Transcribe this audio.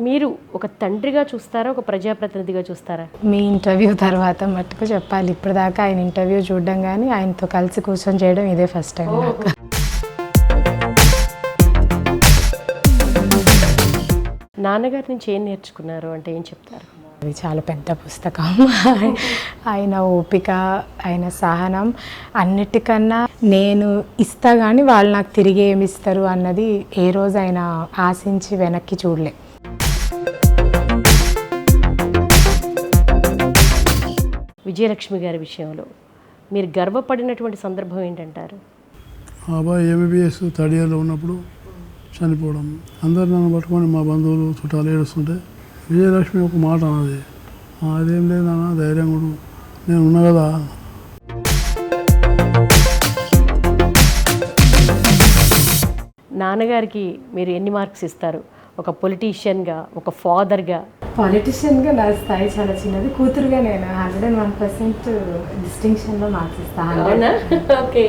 మీరు ఒక తండ్రిగా చూస్తారా, ఒక ప్రజాప్రతినిధిగా చూస్తారా? మీ ఇంటర్వ్యూ తర్వాత మట్టుకు చెప్పాలి. ఇప్పటిదాకా ఆయన ఇంటర్వ్యూ చూడడం కానీ ఆయనతో కలిసి కూర్చొని చేయడం ఇదే ఫస్ట్ టైం నాకు. నాన్నగారి నుంచి ఏం నేర్చుకున్నారు అంటే ఏం చెప్తారు? అది చాలా పెద్ద పుస్తకం. ఆయన ఓపిక, ఆయన సహనం, అన్నిటికన్నా నేను ఇస్తా కానీ వాళ్ళు నాకు తిరిగి ఏమి ఇస్తారు అన్నది ఏ రోజు ఆయన ఆశించి వెనక్కి చూడలే. విజయలక్ష్మి గారి విషయంలో మీరు గర్వపడినటువంటి సందర్భం ఏంటంటారు? అబ్బాయి ఎంబీబీఎస్ థర్డ్ ఇయర్లో ఉన్నప్పుడు చనిపోవడం, అందరు నన్ను పట్టుకొని మా బంధువులు చుట్టాలు ఏడుస్తుంటే విజయలక్ష్మి ఒక మాట అన్నది, అదేం లేదు నాన్న, ధైర్యం కూడా నేను ఉన్నా కదా. నాన్నగారికి మీరు ఎన్ని మార్క్స్ ఇస్తారు? ఒక పొలిటీషియన్గా, ఒక ఫాదర్గా. పాలిటిషియన్గా నా స్థాయి చాలా చిన్నది. కూతురుగా నేను 101% డిస్టింక్షన్లో మార్క్స్ ఇస్తాను. ఓకే.